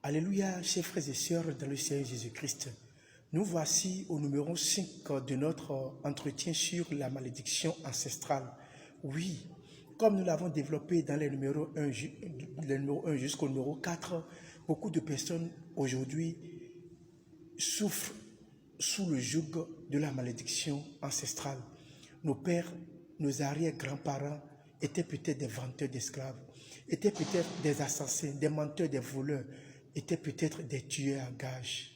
Alléluia, chers frères et sœurs dans le Seigneur Jésus-Christ. Nous voici au numéro 5 de notre entretien sur la malédiction ancestrale. Oui, comme nous l'avons développé dans les numéros 1 jusqu'au numéro 4, beaucoup de personnes aujourd'hui souffrent sous le joug de la malédiction ancestrale. Nos pères, nos arrière-grands-parents étaient peut-être des vendeurs d'esclaves, étaient peut-être des assassins, des menteurs, des voleurs, étaient peut-être des tueurs à gages.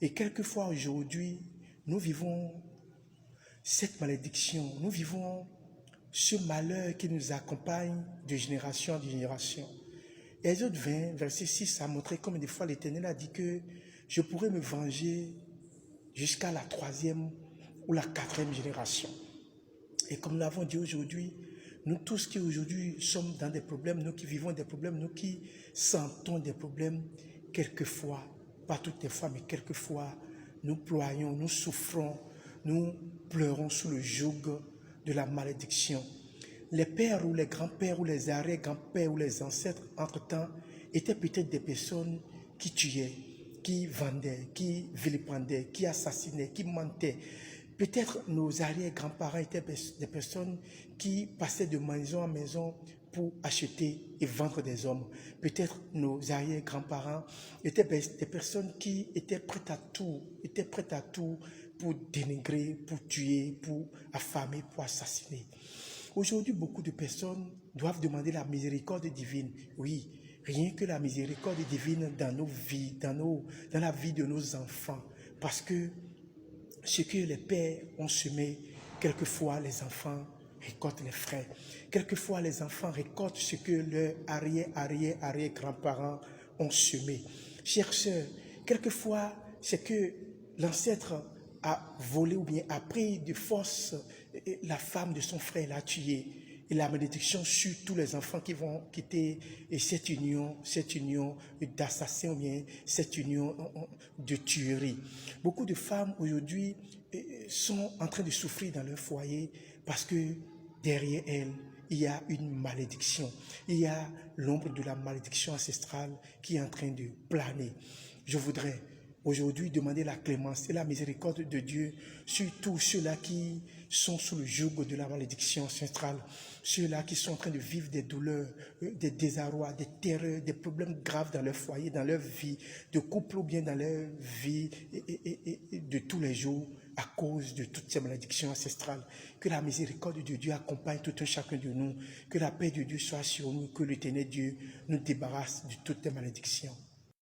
Et quelquefois aujourd'hui, nous vivons cette malédiction, nous vivons ce malheur qui nous accompagne de génération en génération. Exode 20, verset 6 a montré comme des fois l'Éternel a dit que je pourrais me venger jusqu'à la 3e ou la 4e génération. Et comme nous l'avons dit aujourd'hui, nous tous qui aujourd'hui sommes dans des problèmes, nous qui vivons des problèmes, nous qui sentons des problèmes, quelquefois, pas toutes les fois, mais quelquefois, nous ployons, nous souffrons, nous pleurons sous le joug de la malédiction. Les pères ou les grands-pères ou les arrière-grands-pères ou les ancêtres, entre-temps, étaient peut-être des personnes qui tuaient, qui vendaient, qui vilipendaient, qui assassinaient, qui mentaient. Peut-être nos arrière-grands-parents étaient des personnes qui passaient de maison en maison pour acheter et vendre des hommes. Peut-être nos arrière-grands-parents étaient des personnes qui étaient prêtes à tout pour dénigrer, pour tuer, pour affamer, pour assassiner. Aujourd'hui, beaucoup de personnes doivent demander la miséricorde divine. Oui, rien que la miséricorde divine dans nos vies, dans la vie de nos enfants. Parce que ce que les pères ont semé, quelquefois les enfants récoltent les frais. Quelquefois les enfants récoltent ce que leurs arrière-grands-parents ont semé. Chers sœurs, quelquefois c'est que l'ancêtre a volé ou bien a pris de force la femme de son frère, l'a tué. Et la malédiction sur tous les enfants qui vont quitter cette union d'assassins ou bien cette union de tuerie. Beaucoup de femmes aujourd'hui sont en train de souffrir dans leur foyer parce que derrière elles, il y a une malédiction. Il y a l'ombre de la malédiction ancestrale qui est en train de planer. Je voudrais aujourd'hui demander la clémence et la miséricorde de Dieu sur tous ceux-là qui sont sous le joug de la malédiction ancestrale, ceux-là qui sont en train de vivre des douleurs, des désarrois, des terreurs, des problèmes graves dans leur foyer, dans leur vie, de couple ou bien dans leur vie et de tous les jours à cause de toutes ces malédictions ancestrales. Que la miséricorde de Dieu accompagne tout un chacun de nous, que la paix de Dieu soit sur nous, que l'Éternel Dieu nous débarrasse de toutes les malédictions.